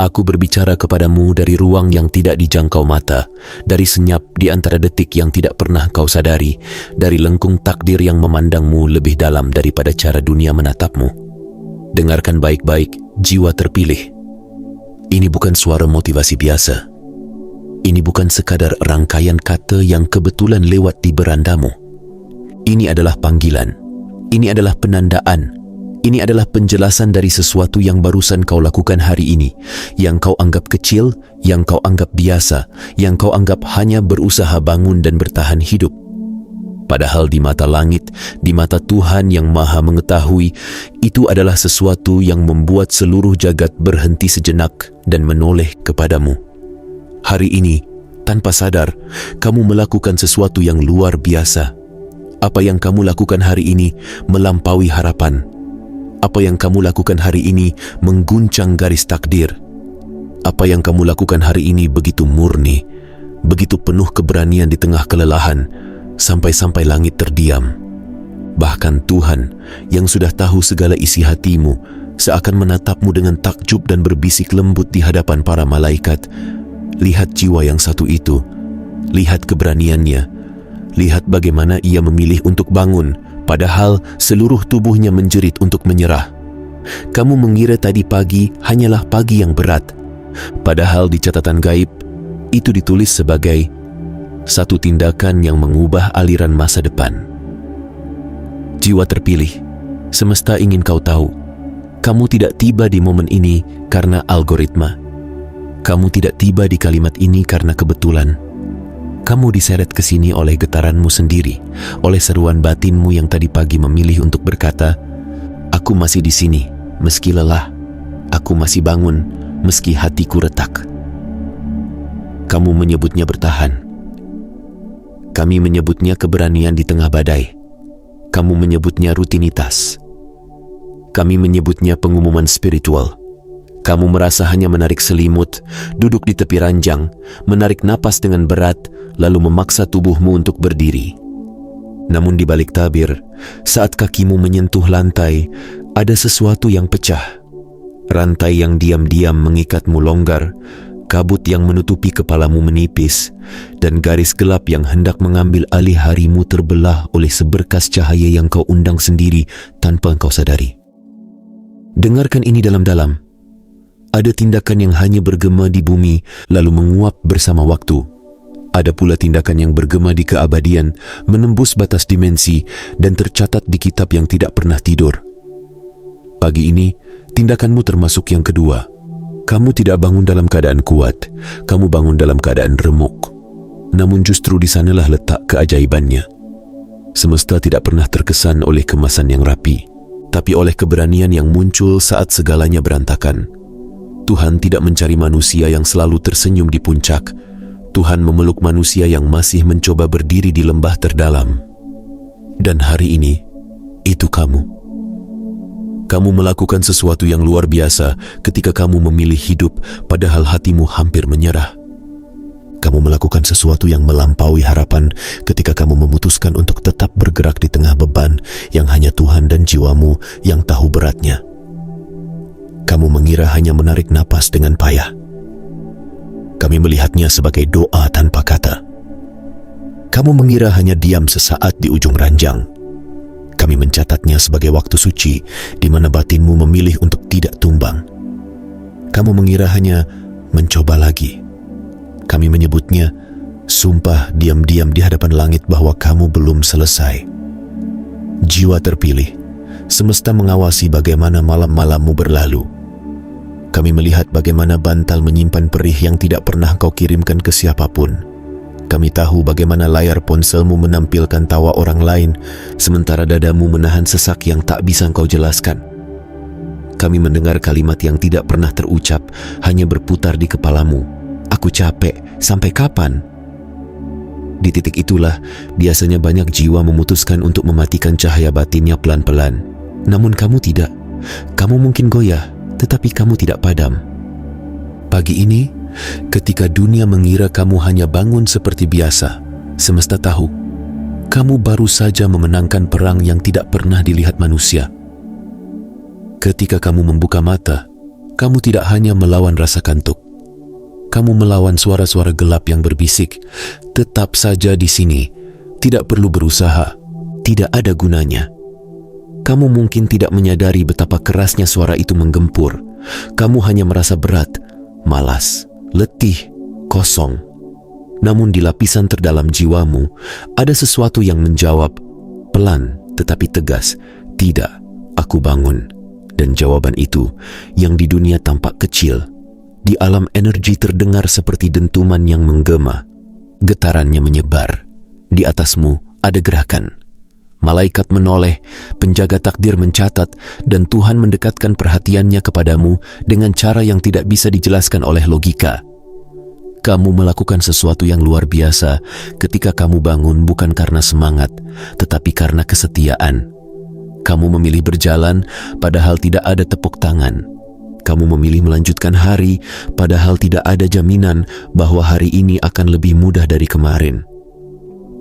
Aku berbicara kepadamu dari ruang yang tidak dijangkau mata, dari senyap di antara detik yang tidak pernah kau sadari, dari lengkung takdir yang memandangmu lebih dalam daripada cara dunia menatapmu. Dengarkan baik-baik, jiwa terpilih. Ini bukan suara motivasi biasa. Ini bukan sekadar rangkaian kata yang kebetulan lewat di berandamu. Ini adalah panggilan. Ini adalah penandaan. Ini adalah penjelasan dari sesuatu yang barusan kau lakukan hari ini, yang kau anggap kecil, yang kau anggap biasa, yang kau anggap hanya berusaha bangun dan bertahan hidup. Padahal di mata langit, di mata Tuhan yang Maha Mengetahui, itu adalah sesuatu yang membuat seluruh jagat berhenti sejenak dan menoleh kepadamu. Hari ini, tanpa sadar, kamu melakukan sesuatu yang luar biasa. Apa yang kamu lakukan hari ini melampaui harapan. Apa yang kamu lakukan hari ini mengguncang garis takdir. Apa yang kamu lakukan hari ini begitu murni, begitu penuh keberanian di tengah kelelahan, sampai-sampai langit terdiam. Bahkan Tuhan yang sudah tahu segala isi hatimu seakan menatapmu dengan takjub dan berbisik lembut di hadapan para malaikat. Lihat jiwa yang satu itu, lihat keberaniannya, lihat bagaimana ia memilih untuk bangun, padahal seluruh tubuhnya menjerit untuk menyerah. Kamu mengira tadi pagi hanyalah pagi yang berat, padahal di catatan gaib itu ditulis sebagai satu tindakan yang mengubah aliran masa depan. Jiwa terpilih, semesta ingin kau tahu, kamu tidak tiba di momen ini karena algoritma. Kamu tidak tiba di kalimat ini karena kebetulan. Kamu diseret ke sini oleh getaranmu sendiri, oleh seruan batinmu yang tadi pagi memilih untuk berkata, "Aku masih di sini, meski lelah. Aku masih bangun, meski hatiku retak." Kamu menyebutnya bertahan. Kami menyebutnya keberanian di tengah badai. Kamu menyebutnya rutinitas. Kami menyebutnya pengumuman spiritual. Kamu merasa hanya menarik selimut, duduk di tepi ranjang, menarik napas dengan berat, lalu memaksa tubuhmu untuk berdiri. Namun di balik tabir, saat kakimu menyentuh lantai, ada sesuatu yang pecah. Rantai yang diam-diam mengikatmu longgar, kabut yang menutupi kepalamu menipis, dan garis gelap yang hendak mengambil alih harimu terbelah oleh seberkas cahaya yang kau undang sendiri tanpa kau sadari. Dengarkan ini dalam-dalam. Ada tindakan yang hanya bergema di bumi lalu menguap bersama waktu. Ada pula tindakan yang bergema di keabadian, menembus batas dimensi dan tercatat di kitab yang tidak pernah tidur. Pagi ini, tindakanmu termasuk yang kedua. Kamu tidak bangun dalam keadaan kuat, kamu bangun dalam keadaan remuk. Namun justru di sanalah letak keajaibannya. Semesta tidak pernah terkesan oleh kemasan yang rapi, tapi oleh keberanian yang muncul saat segalanya berantakan. Tuhan tidak mencari manusia yang selalu tersenyum di puncak. Tuhan memeluk manusia yang masih mencoba berdiri di lembah terdalam. Dan hari ini, itu kamu. Kamu melakukan sesuatu yang luar biasa ketika kamu memilih hidup padahal hatimu hampir menyerah. Kamu melakukan sesuatu yang melampaui harapan ketika kamu memutuskan untuk tetap bergerak di tengah beban yang hanya Tuhan dan jiwamu yang tahu beratnya. Kamu mengira hanya menarik napas dengan payah. Kami melihatnya sebagai doa tanpa kata. Kamu mengira hanya diam sesaat di ujung ranjang. Kami mencatatnya sebagai waktu suci di mana batinmu memilih untuk tidak tumbang. Kamu mengira hanya mencoba lagi. Kami menyebutnya sumpah diam-diam di hadapan langit bahwa kamu belum selesai. Jiwa terpilih, semesta mengawasi bagaimana malam-malammu berlalu. Kami melihat bagaimana bantal menyimpan perih yang tidak pernah kau kirimkan ke siapapun. Kami tahu bagaimana layar ponselmu menampilkan tawa orang lain, sementara dadamu menahan sesak yang tak bisa kau jelaskan. Kami mendengar kalimat yang tidak pernah terucap, hanya berputar di kepalamu. Aku capek, sampai kapan? Di titik itulah, biasanya banyak jiwa memutuskan untuk mematikan cahaya batinnya pelan-pelan. Namun kamu tidak. Kamu mungkin goyah, tetapi kamu tidak padam. Pagi ini, ketika dunia mengira kamu hanya bangun seperti biasa, semesta tahu, kamu baru saja memenangkan perang yang tidak pernah dilihat manusia. Ketika kamu membuka mata, Kamu tidak hanya melawan rasa kantuk. Kamu melawan suara-suara gelap yang berbisik, "Tetap saja di sini, tidak perlu berusaha, tidak ada gunanya." Kamu mungkin tidak menyadari betapa kerasnya suara itu menggempur. Kamu hanya merasa berat, malas, letih, kosong. Namun di lapisan terdalam jiwamu, ada sesuatu yang menjawab, pelan tetapi tegas, "Tidak, aku bangun." Dan jawaban itu, yang di dunia tampak kecil, di alam energi terdengar seperti dentuman yang menggema. Getarannya menyebar. Di atasmu ada gerakan. Malaikat menoleh, penjaga takdir mencatat, dan Tuhan mendekatkan perhatiannya kepadamu dengan cara yang tidak bisa dijelaskan oleh logika. Kamu melakukan sesuatu yang luar biasa ketika kamu bangun bukan karena semangat, tetapi karena kesetiaan. Kamu memilih berjalan padahal tidak ada tepuk tangan. Kamu memilih melanjutkan hari padahal tidak ada jaminan bahwa hari ini akan lebih mudah dari kemarin.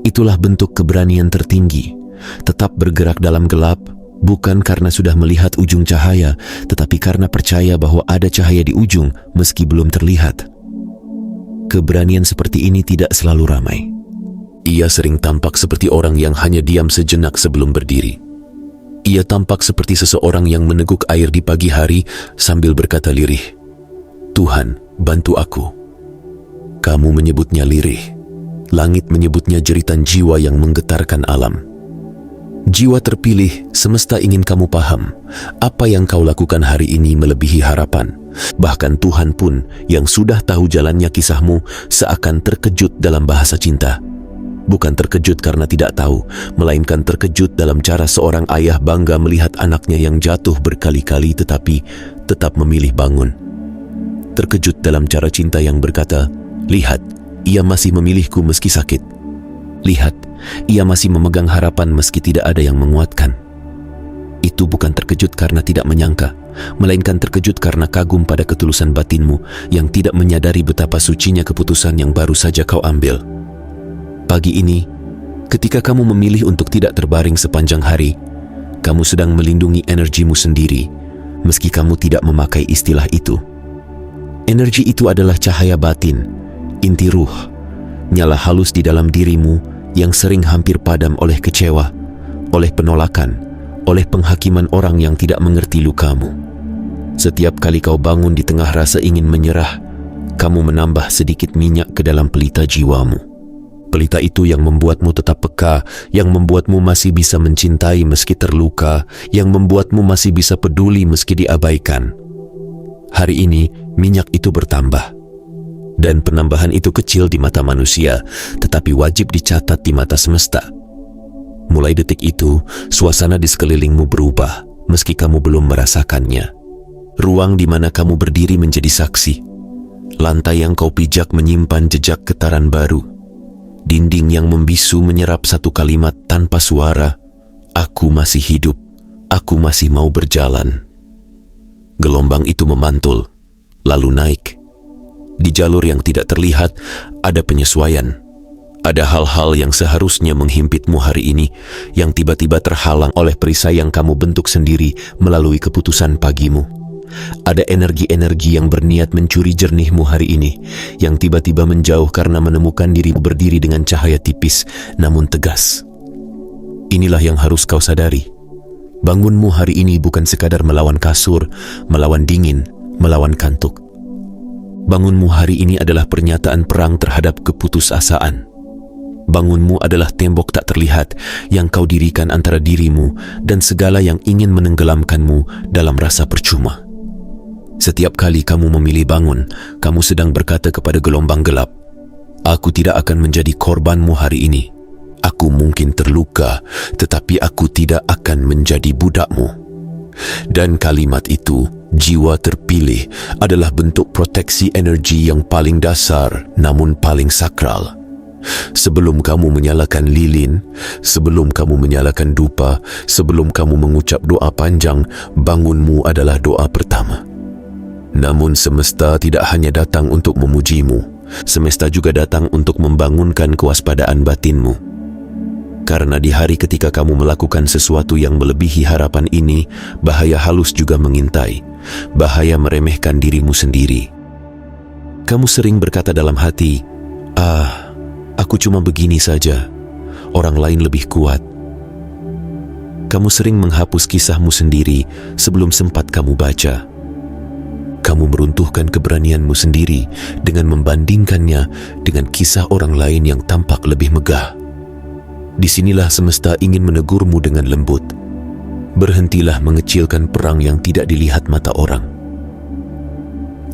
Itulah bentuk keberanian tertinggi. Tetap bergerak dalam gelap, bukan karena sudah melihat ujung cahaya, tetapi karena percaya bahwa ada cahaya di ujung meski belum terlihat. Keberanian seperti ini tidak selalu ramai. Ia sering tampak seperti orang yang hanya diam sejenak sebelum berdiri. Ia tampak seperti seseorang yang meneguk air di pagi hari sambil berkata lirih, "Tuhan, bantu aku." Kamu menyebutnya lirih. Langit menyebutnya jeritan jiwa yang menggetarkan alam. Jiwa terpilih, semesta ingin kamu paham, apa yang kau lakukan hari ini melebihi harapan. Bahkan Tuhan pun yang sudah tahu jalannya kisahmu seakan terkejut dalam bahasa cinta. Bukan terkejut karena tidak tahu, melainkan terkejut dalam cara seorang ayah bangga melihat anaknya yang jatuh berkali-kali tetapi tetap memilih bangun. Terkejut dalam cara cinta yang berkata, "Lihat, ia masih memilihku meski sakit. Lihat, ia masih memegang harapan meski tidak ada yang menguatkan." Itu bukan terkejut karena tidak menyangka, melainkan terkejut karena kagum pada ketulusan batinmu yang tidak menyadari betapa sucinya keputusan yang baru saja kau ambil. Pagi ini, ketika kamu memilih untuk tidak terbaring sepanjang hari, kamu sedang melindungi energimu sendiri, meski kamu tidak memakai istilah itu. Energi itu adalah cahaya batin, inti ruh, nyala halus di dalam dirimu yang sering hampir padam oleh kecewa, oleh penolakan, oleh penghakiman orang yang tidak mengerti lukamu. Setiap kali kau bangun di tengah rasa ingin menyerah, kamu menambah sedikit minyak ke dalam pelita jiwamu. Pelita itu yang membuatmu tetap peka, yang membuatmu masih bisa mencintai meski terluka, yang membuatmu masih bisa peduli meski diabaikan. Hari ini, minyak itu bertambah. Dan penambahan itu kecil di mata manusia, tetapi wajib dicatat di mata semesta. Mulai detik itu, suasana di sekelilingmu berubah, meski kamu belum merasakannya. Ruang di mana kamu berdiri menjadi saksi. Lantai yang kau pijak menyimpan jejak getaran baru. Dinding yang membisu menyerap satu kalimat tanpa suara, "Aku masih hidup, aku masih mau berjalan." Gelombang itu memantul, lalu naik. Di jalur yang tidak terlihat, ada penyesuaian. Ada hal-hal yang seharusnya menghimpitmu hari ini, yang tiba-tiba terhalang oleh perisai yang kamu bentuk sendiri melalui keputusan pagimu. Ada energi-energi yang berniat mencuri jernihmu hari ini, yang tiba-tiba menjauh karena menemukan dirimu berdiri dengan cahaya tipis, namun tegas. Inilah yang harus kau sadari. Bangunmu hari ini bukan sekadar melawan kasur, melawan dingin, melawan kantuk. Bangunmu hari ini adalah pernyataan perang terhadap keputusasaan. Bangunmu adalah tembok tak terlihat yang kau dirikan antara dirimu dan segala yang ingin menenggelamkanmu dalam rasa percuma. Setiap kali kamu memilih bangun, kamu sedang berkata kepada gelombang gelap, "Aku tidak akan menjadi korbanmu hari ini. Aku mungkin terluka, tetapi aku tidak akan menjadi budakmu." Dan kalimat itu, jiwa terpilih, adalah bentuk proteksi energi yang paling dasar namun paling sakral. Sebelum kamu menyalakan lilin, sebelum kamu menyalakan dupa, sebelum kamu mengucap doa panjang, bangunmu adalah doa pertama. Namun semesta tidak hanya datang untuk memujimu, semesta juga datang untuk membangunkan kewaspadaan batinmu. Karena di hari ketika kamu melakukan sesuatu yang melebihi harapan ini, bahaya halus juga mengintai. bahaya meremehkan dirimu sendiri. Kamu sering berkata dalam hati, aku cuma begini saja, orang lain lebih kuat. Kamu sering menghapus kisahmu sendiri sebelum sempat kamu baca. Kamu meruntuhkan keberanianmu sendiri dengan membandingkannya dengan kisah orang lain yang tampak lebih megah. Disinilah semesta ingin menegurmu dengan lembut. Berhentilah mengecilkan perang yang tidak dilihat mata orang.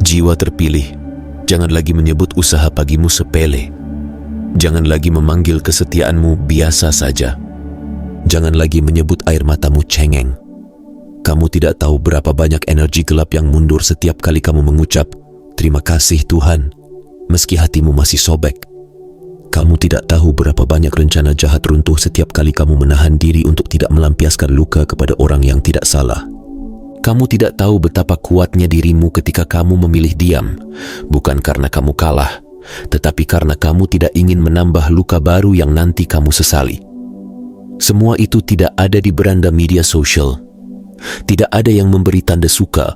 Jiwa terpilih, jangan lagi menyebut usaha pagimu sepele. Jangan lagi memanggil kesetiaanmu biasa saja. Jangan lagi menyebut air matamu cengeng. Kamu tidak tahu berapa banyak energi gelap yang mundur setiap kali kamu mengucap, "Terima kasih Tuhan," meski hatimu masih sobek. Kamu tidak tahu berapa banyak rencana jahat runtuh setiap kali kamu menahan diri untuk tidak melampiaskan luka kepada orang yang tidak salah. Kamu tidak tahu betapa kuatnya dirimu ketika kamu memilih diam, bukan karena kamu kalah, tetapi karena kamu tidak ingin menambah luka baru yang nanti kamu sesali. Semua itu tidak ada di beranda media sosial. Tidak ada yang memberi tanda suka,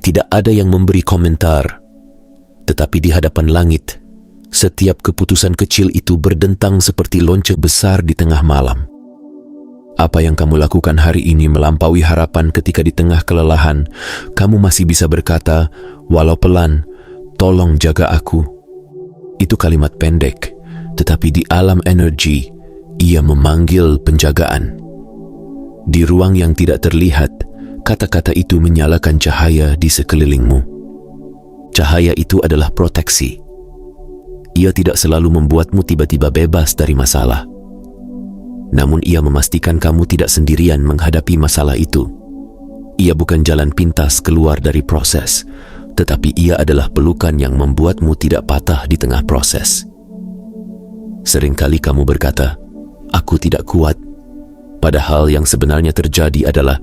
tidak ada yang memberi komentar, tetapi di hadapan langit, setiap keputusan kecil itu berdentang seperti lonceng besar di tengah malam. Apa yang kamu lakukan hari ini melampaui harapan ketika di tengah kelelahan, kamu masih bisa berkata, walau pelan, "Tolong jaga aku." Itu kalimat pendek, tetapi di alam energi, ia memanggil penjagaan. Di ruang yang tidak terlihat, kata-kata itu menyalakan cahaya di sekelilingmu. Cahaya itu adalah proteksi. Ia tidak selalu membuatmu tiba-tiba bebas dari masalah. Namun ia memastikan kamu tidak sendirian menghadapi masalah itu. Ia bukan jalan pintas keluar dari proses, tetapi ia adalah pelukan yang membuatmu tidak patah di tengah proses. Seringkali kamu berkata, "Aku tidak kuat." Padahal yang sebenarnya terjadi adalah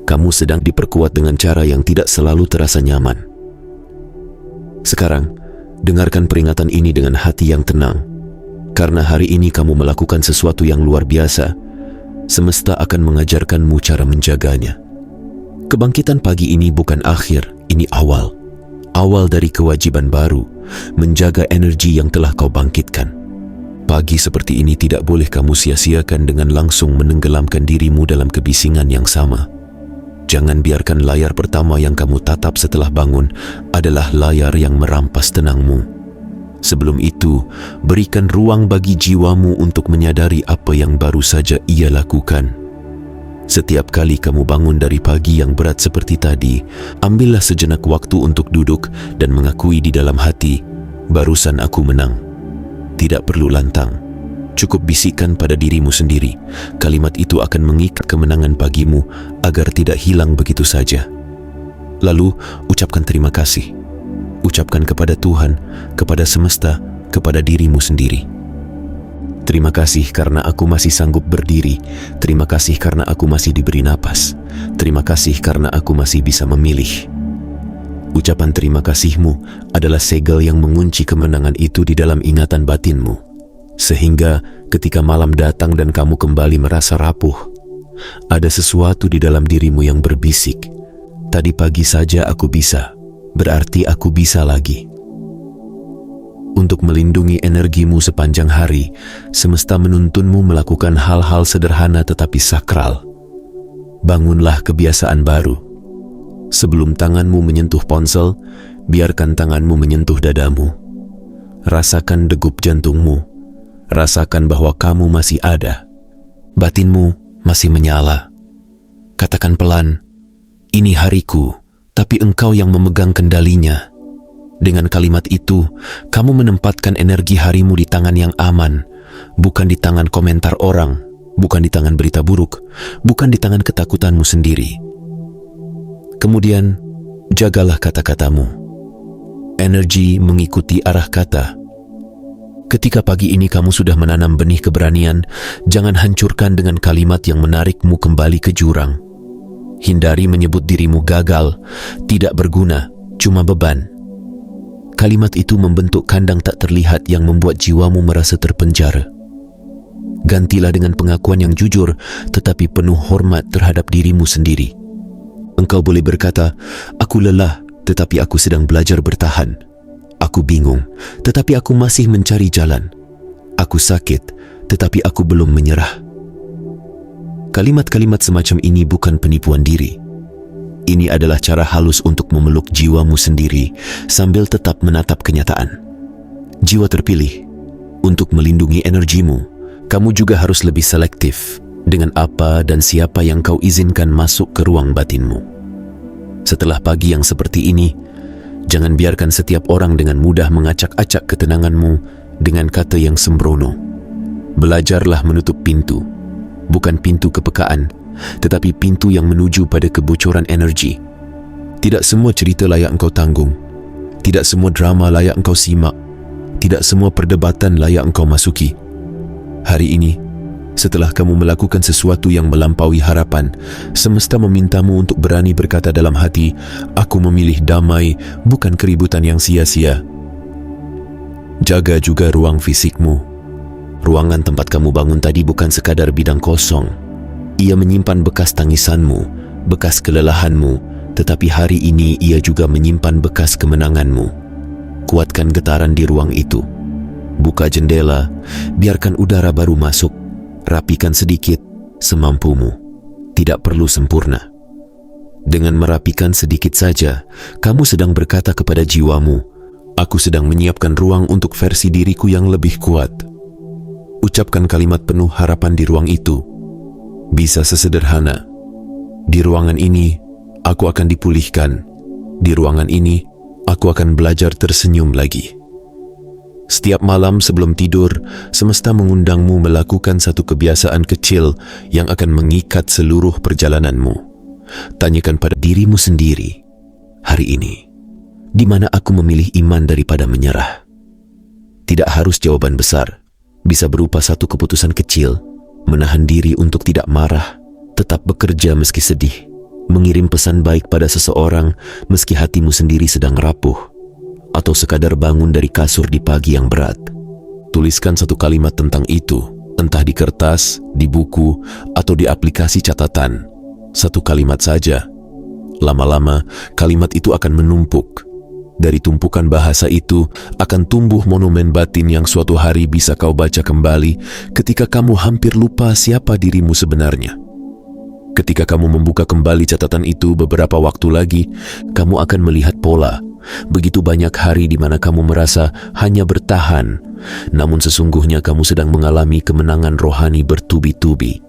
kamu sedang diperkuat dengan cara yang tidak selalu terasa nyaman. Sekarang, dengarkan peringatan ini dengan hati yang tenang. Karena hari ini kamu melakukan sesuatu yang luar biasa, semesta akan mengajarkanmu cara menjaganya. Kebangkitan pagi ini bukan akhir, ini awal. Awal dari kewajiban baru, menjaga energi yang telah kau bangkitkan. Pagi seperti ini tidak boleh kamu sia-siakan dengan langsung menenggelamkan dirimu dalam kebisingan yang sama. Jangan biarkan layar pertama yang kamu tatap setelah bangun adalah layar yang merampas tenangmu. Sebelum itu, berikan ruang bagi jiwamu untuk menyadari apa yang baru saja ia lakukan. Setiap kali kamu bangun dari pagi yang berat seperti tadi, ambillah sejenak waktu untuk duduk dan mengakui di dalam hati, "Barusan aku menang." Tidak perlu lantang, cukup bisikan pada dirimu sendiri. Kalimat itu akan mengikat kemenangan pagimu agar tidak hilang begitu saja. Lalu, ucapkan terima kasih. Ucapkan kepada Tuhan, kepada semesta, kepada dirimu sendiri. Terima kasih karena aku masih sanggup berdiri. Terima kasih karena aku masih diberi napas. Terima kasih karena aku masih bisa memilih. Ucapan terima kasihmu adalah segel yang mengunci kemenangan itu di dalam ingatan batinmu. Sehingga ketika malam datang dan kamu kembali merasa rapuh, ada sesuatu di dalam dirimu yang berbisik, "Tadi pagi saja aku bisa, berarti aku bisa lagi." Untuk melindungi energimu sepanjang hari, semesta menuntunmu melakukan hal-hal sederhana tetapi sakral. Bangunlah kebiasaan baru. Sebelum tanganmu menyentuh ponsel, biarkan tanganmu menyentuh dadamu. Rasakan degup jantungmu. Rasakan bahwa kamu masih ada. Batinmu masih menyala. Katakan pelan, "Ini hariku, tapi engkau yang memegang kendalinya." Dengan kalimat itu, kamu menempatkan energi harimu di tangan yang aman, bukan di tangan komentar orang, bukan di tangan berita buruk, bukan di tangan ketakutanmu sendiri. Kemudian, jagalah kata-katamu. Energi mengikuti arah kata. Ketika pagi ini kamu sudah menanam benih keberanian, jangan hancurkan dengan kalimat yang menarikmu kembali ke jurang. Hindari menyebut dirimu gagal, tidak berguna, cuma beban. Kalimat itu membentuk kandang tak terlihat yang membuat jiwamu merasa terpenjara. Gantilah dengan pengakuan yang jujur, tetapi penuh hormat terhadap dirimu sendiri. Engkau boleh berkata, aku lelah, tetapi aku sedang belajar bertahan. Aku bingung, tetapi aku masih mencari jalan. Aku sakit, tetapi aku belum menyerah. Kalimat-kalimat semacam ini bukan penipuan diri. Ini adalah cara halus untuk memeluk jiwamu sendiri sambil tetap menatap kenyataan. Jiwa terpilih. Untuk melindungi energimu, kamu juga harus lebih selektif dengan apa dan siapa yang kau izinkan masuk ke ruang batinmu. Setelah pagi yang seperti ini, jangan biarkan setiap orang dengan mudah mengacak-acak ketenanganmu dengan kata yang sembrono. Belajarlah menutup pintu, bukan pintu kepekaan, tetapi pintu yang menuju pada kebocoran energi. Tidak semua cerita layak engkau tanggung. Tidak semua drama layak engkau simak. Tidak semua perdebatan layak engkau masuki. Hari ini, setelah kamu melakukan sesuatu yang melampaui harapan, semesta memintamu untuk berani berkata dalam hati, aku memilih damai, bukan keributan yang sia-sia. Jaga juga ruang fisikmu. Ruangan tempat kamu bangun tadi bukan sekadar bidang kosong. Ia menyimpan bekas tangisanmu, bekas kelelahanmu, tetapi hari ini ia juga menyimpan bekas kemenanganmu. Kuatkan getaran di ruang itu. Buka jendela, biarkan udara baru masuk. Rapikan sedikit, semampumu. Tidak perlu sempurna. Dengan merapikan sedikit saja, kamu sedang berkata kepada jiwamu, aku sedang menyiapkan ruang untuk versi diriku yang lebih kuat. Ucapkan kalimat penuh harapan di ruang itu. Bisa sesederhana, di ruangan ini, aku akan dipulihkan. Di ruangan ini, aku akan belajar tersenyum lagi. Setiap malam sebelum tidur, semesta mengundangmu melakukan satu kebiasaan kecil yang akan mengikat seluruh perjalananmu. Tanyakan pada dirimu sendiri, hari ini, di mana aku memilih iman daripada menyerah? Tidak harus jawaban besar, bisa berupa satu keputusan kecil, menahan diri untuk tidak marah, tetap bekerja meski sedih, mengirim pesan baik pada seseorang meski hatimu sendiri sedang rapuh, atau sekadar bangun dari kasur di pagi yang berat. Tuliskan satu kalimat tentang itu, entah di kertas, di buku, atau di aplikasi catatan. Satu kalimat saja. Lama-lama, kalimat itu akan menumpuk. Dari tumpukan bahasa itu akan tumbuh monumen batin yang suatu hari bisa kau baca kembali ketika kamu hampir lupa siapa dirimu sebenarnya. Ketika kamu membuka kembali catatan itu beberapa waktu lagi, kamu akan melihat pola. Begitu banyak hari di mana kamu merasa hanya bertahan, namun sesungguhnya kamu sedang mengalami kemenangan rohani bertubi-tubi.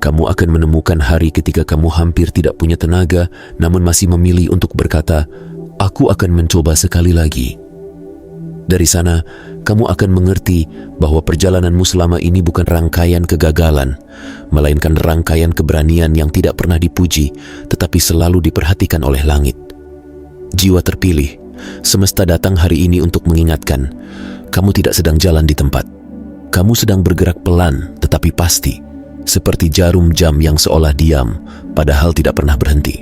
Kamu akan menemukan hari ketika kamu hampir tidak punya tenaga, namun masih memilih untuk berkata, aku akan mencoba sekali lagi. Dari sana, kamu akan mengerti bahwa perjalananmu selama ini bukan rangkaian kegagalan, melainkan rangkaian keberanian yang tidak pernah dipuji, tetapi selalu diperhatikan oleh langit. Jiwa terpilih, semesta datang hari ini untuk mengingatkan, kamu tidak sedang jalan di tempat. Kamu sedang bergerak pelan, tetapi pasti, seperti jarum jam yang seolah diam, padahal tidak pernah berhenti.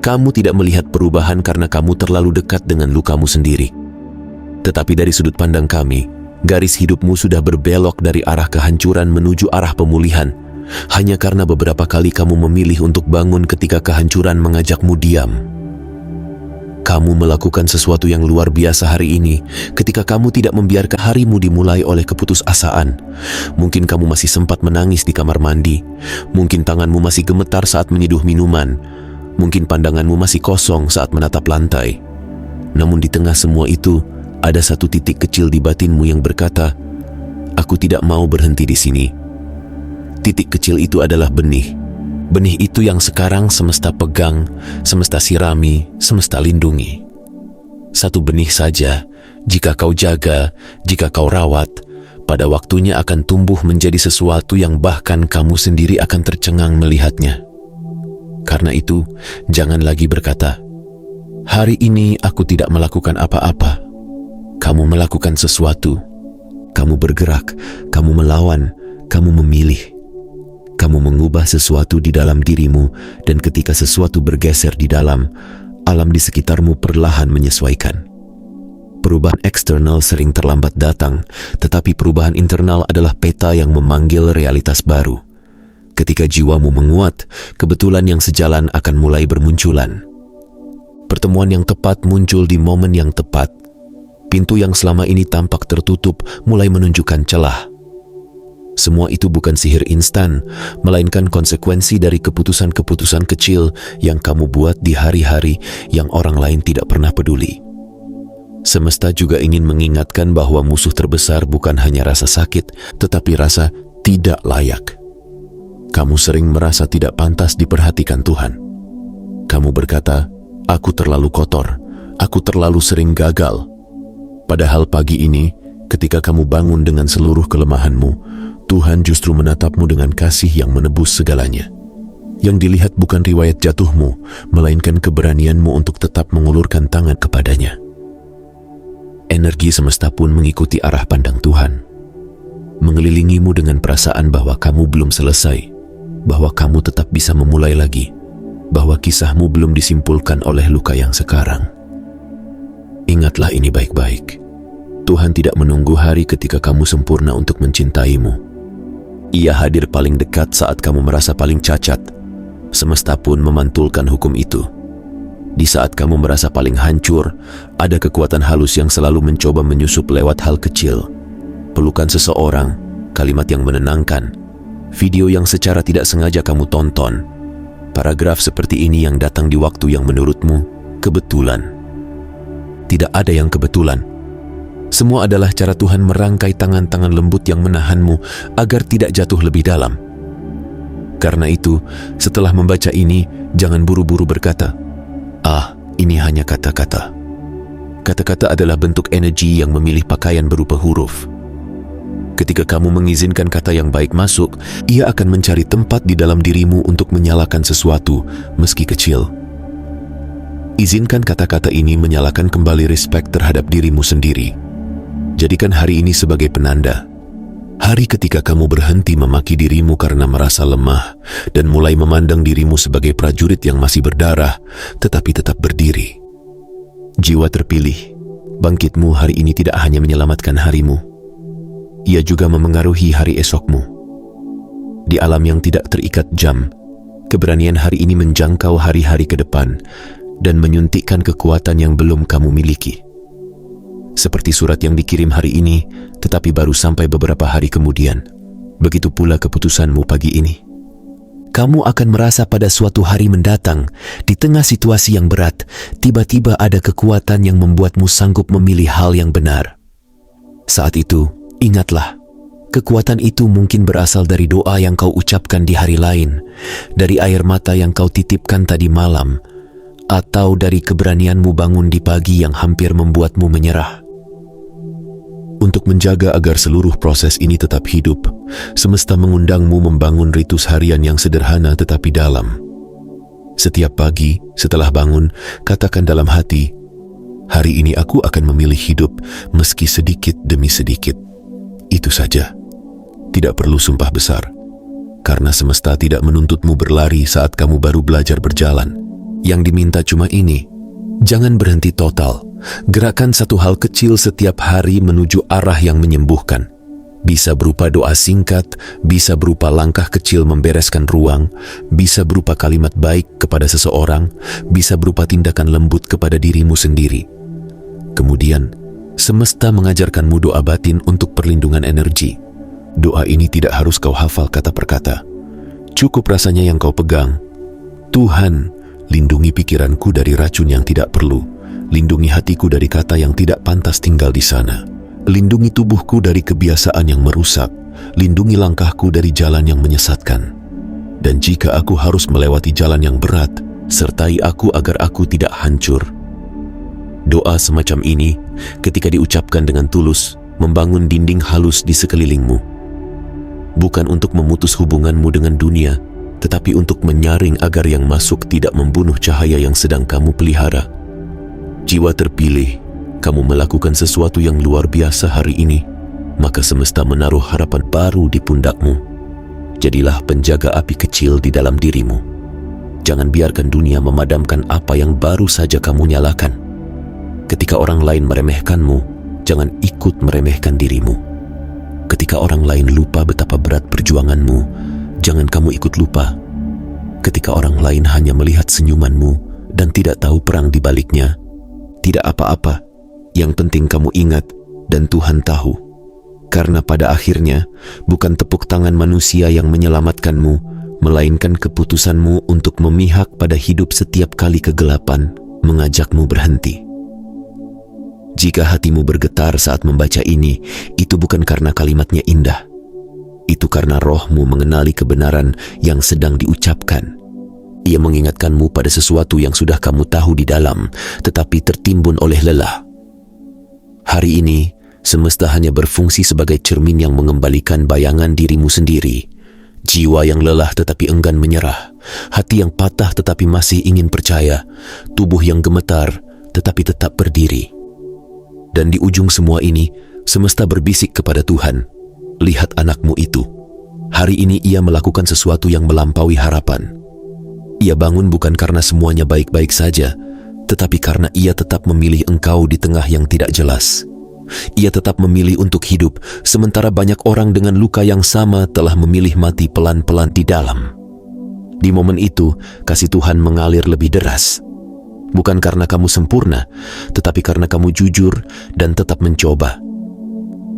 Kamu tidak melihat perubahan karena kamu terlalu dekat dengan lukamu sendiri. Tetapi dari sudut pandang kami, garis hidupmu sudah berbelok dari arah kehancuran menuju arah pemulihan, hanya karena beberapa kali kamu memilih untuk bangun ketika kehancuran mengajakmu diam. Kamu melakukan sesuatu yang luar biasa hari ini ketika kamu tidak membiarkan harimu dimulai oleh keputusasaan. Mungkin kamu masih sempat menangis di kamar mandi. Mungkin tanganmu masih gemetar saat menyeduh minuman. Mungkin pandanganmu masih kosong saat menatap lantai. Namun di tengah semua itu, ada satu titik kecil di batinmu yang berkata, aku tidak mau berhenti di sini. Titik kecil itu adalah benih. Benih itu yang sekarang semesta pegang, semesta sirami, semesta lindungi. Satu benih saja, jika kau jaga, jika kau rawat, pada waktunya akan tumbuh menjadi sesuatu yang bahkan kamu sendiri akan tercengang melihatnya. Karena itu, jangan lagi berkata, hari ini aku tidak melakukan apa-apa. Kamu melakukan sesuatu. Kamu bergerak, kamu melawan, kamu memilih. Kamu mengubah sesuatu di dalam dirimu, dan ketika sesuatu bergeser di dalam, alam di sekitarmu perlahan menyesuaikan. Perubahan eksternal sering terlambat datang, tetapi perubahan internal adalah peta yang memanggil realitas baru. Ketika jiwamu menguat, kebetulan yang sejalan akan mulai bermunculan. Pertemuan yang tepat muncul di momen yang tepat. Pintu yang selama ini tampak tertutup mulai menunjukkan celah. Semua itu bukan sihir instan, melainkan konsekuensi dari keputusan-keputusan kecil yang kamu buat di hari-hari yang orang lain tidak pernah peduli. Semesta juga ingin mengingatkan bahwa musuh terbesar bukan hanya rasa sakit, tetapi rasa tidak layak. Kamu sering merasa tidak pantas diperhatikan Tuhan. Kamu berkata, "Aku terlalu kotor, aku terlalu sering gagal." Padahal pagi ini, ketika kamu bangun dengan seluruh kelemahanmu, Tuhan justru menatapmu dengan kasih yang menebus segalanya. Yang dilihat bukan riwayat jatuhmu, melainkan keberanianmu untuk tetap mengulurkan tangan kepadanya. Energi semesta pun mengikuti arah pandang Tuhan, mengelilingimu dengan perasaan bahwa kamu belum selesai, bahwa kamu tetap bisa memulai lagi, bahwa kisahmu belum disimpulkan oleh luka yang sekarang. Ingatlah ini baik-baik. Tuhan tidak menunggu hari ketika kamu sempurna untuk mencintaimu. Ia hadir paling dekat saat kamu merasa paling cacat. Semesta pun memantulkan hukum itu. Di saat kamu merasa paling hancur, ada kekuatan halus yang selalu mencoba menyusup lewat hal kecil. Pelukan seseorang, kalimat yang menenangkan, video yang secara tidak sengaja kamu tonton, paragraf seperti ini yang datang di waktu yang menurutmu kebetulan. Tidak ada yang kebetulan. Semua adalah cara Tuhan merangkai tangan-tangan lembut yang menahanmu agar tidak jatuh lebih dalam. Karena itu, setelah membaca ini, jangan buru-buru berkata, "Ah, ini hanya kata-kata." Kata-kata adalah bentuk energi yang memilih pakaian berupa huruf. Ketika kamu mengizinkan kata yang baik masuk, ia akan mencari tempat di dalam dirimu untuk menyalakan sesuatu, meski kecil. Izinkan kata-kata ini menyalakan kembali respek terhadap dirimu sendiri. Jadikan hari ini sebagai penanda. Hari ketika kamu berhenti memaki dirimu karena merasa lemah dan mulai memandang dirimu sebagai prajurit yang masih berdarah, tetapi tetap berdiri. Jiwa terpilih, bangkitmu hari ini tidak hanya menyelamatkan harimu, ia juga memengaruhi hari esokmu. Di alam yang tidak terikat jam, keberanian hari ini menjangkau hari-hari ke depan dan menyuntikkan kekuatan yang belum kamu miliki. Seperti surat yang dikirim hari ini, tetapi baru sampai beberapa hari kemudian. Begitu pula keputusanmu pagi ini. Kamu akan merasa pada suatu hari mendatang, di tengah situasi yang berat, tiba-tiba ada kekuatan yang membuatmu sanggup memilih hal yang benar. Saat itu, ingatlah, kekuatan itu mungkin berasal dari doa yang kau ucapkan di hari lain, dari air mata yang kau titipkan tadi malam, atau dari keberanianmu bangun di pagi yang hampir membuatmu menyerah. Untuk menjaga agar seluruh proses ini tetap hidup, semesta mengundangmu membangun ritus harian yang sederhana tetapi dalam. Setiap pagi, setelah bangun, katakan dalam hati, "Hari ini aku akan memilih hidup meski sedikit demi sedikit." Itu saja. Tidak perlu sumpah besar, karena semesta tidak menuntutmu berlari saat kamu baru belajar berjalan. Yang diminta cuma ini, jangan berhenti total. Gerakan satu hal kecil setiap hari menuju arah yang menyembuhkan. Bisa berupa doa singkat, bisa berupa langkah kecil membereskan ruang, bisa berupa kalimat baik kepada seseorang, bisa berupa tindakan lembut kepada dirimu sendiri. Kemudian, semesta mengajarkanmu doa batin untuk perlindungan energi. Doa ini tidak harus kau hafal kata per kata. Cukup rasanya yang kau pegang. Tuhan, lindungi pikiranku dari racun yang tidak perlu. Lindungi hatiku dari kata yang tidak pantas tinggal di sana. Lindungi tubuhku dari kebiasaan yang merusak. Lindungi langkahku dari jalan yang menyesatkan. Dan jika aku harus melewati jalan yang berat, sertai aku agar aku tidak hancur. Doa semacam ini, ketika diucapkan dengan tulus, membangun dinding halus di sekelilingmu. Bukan untuk memutus hubunganmu dengan dunia, tetapi untuk menyaring agar yang masuk tidak membunuh cahaya yang sedang kamu pelihara. Jiwa terpilih, kamu melakukan sesuatu yang luar biasa hari ini, maka semesta menaruh harapan baru di pundakmu. Jadilah penjaga api kecil di dalam dirimu. Jangan biarkan dunia memadamkan apa yang baru saja kamu nyalakan. Ketika orang lain meremehkanmu, jangan ikut meremehkan dirimu. Ketika orang lain lupa betapa berat perjuanganmu, Jangan kamu ikut lupa. Ketika orang lain hanya melihat senyumanmu dan tidak tahu perang di baliknya, tidak apa-apa. Yang penting kamu ingat dan Tuhan tahu. Karena pada akhirnya, bukan tepuk tangan manusia yang menyelamatkanmu, melainkan keputusanmu untuk memihak pada hidup setiap kali kegelapan mengajakmu berhenti. Jika hatimu bergetar saat membaca ini, itu bukan karena kalimatnya indah. Itu karena rohmu mengenali kebenaran yang sedang diucapkan. Ia mengingatkanmu pada sesuatu yang sudah kamu tahu di dalam, tetapi tertimbun oleh lelah. Hari ini, semesta hanya berfungsi sebagai cermin yang mengembalikan bayangan dirimu sendiri. Jiwa yang lelah tetapi enggan menyerah, hati yang patah tetapi masih ingin percaya, tubuh yang gemetar tetapi tetap berdiri. Dan di ujung semua ini, semesta berbisik kepada Tuhan, lihat anakmu itu. Hari ini ia melakukan sesuatu yang melampaui harapan. Ia bangun bukan karena semuanya baik-baik saja, tetapi karena ia tetap memilih engkau di tengah yang tidak jelas. Ia tetap memilih untuk hidup, sementara banyak orang dengan luka yang sama telah memilih mati pelan-pelan di dalam. Di momen itu, kasih Tuhan mengalir lebih deras. Bukan karena kamu sempurna, tetapi karena kamu jujur dan tetap mencoba.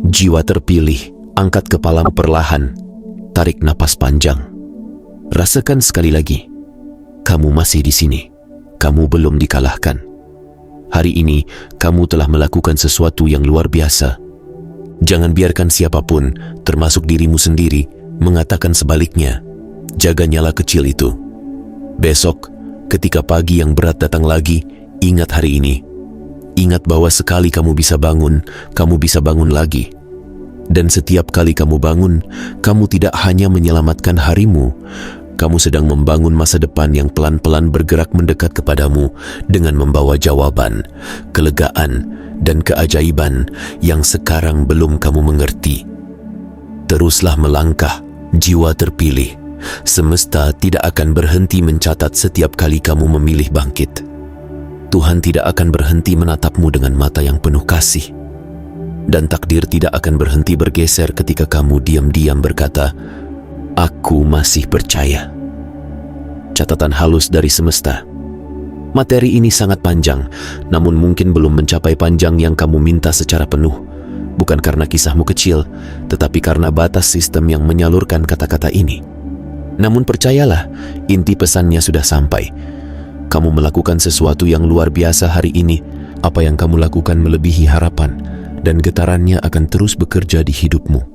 Jiwa terpilih, angkat kepalamu perlahan, tarik napas panjang. Rasakan sekali lagi, kamu masih di sini, kamu belum dikalahkan. Hari ini, kamu telah melakukan sesuatu yang luar biasa. Jangan biarkan siapapun, termasuk dirimu sendiri, mengatakan sebaliknya. Jaga nyala kecil itu. Besok, ketika pagi yang berat datang lagi, ingat hari ini. Ingat bahwa sekali kamu bisa bangun lagi. Dan setiap kali kamu bangun, kamu tidak hanya menyelamatkan harimu, kamu sedang membangun masa depan yang pelan-pelan bergerak mendekat kepadamu dengan membawa jawaban, kelegaan, dan keajaiban yang sekarang belum kamu mengerti. Teruslah melangkah, jiwa terpilih. Semesta tidak akan berhenti mencatat setiap kali kamu memilih bangkit. Tuhan tidak akan berhenti menatapmu dengan mata yang penuh kasih. Dan takdir tidak akan berhenti bergeser ketika kamu diam-diam berkata, "Aku masih percaya." Catatan halus dari semesta. Materi ini sangat panjang, namun mungkin belum mencapai panjang yang kamu minta secara penuh. Bukan karena kisahmu kecil, tetapi karena batas sistem yang menyalurkan kata-kata ini. Namun percayalah, inti pesannya sudah sampai. Kamu melakukan sesuatu yang luar biasa hari ini. Apa yang kamu lakukan melebihi harapan, dan getarannya akan terus bekerja di hidupmu.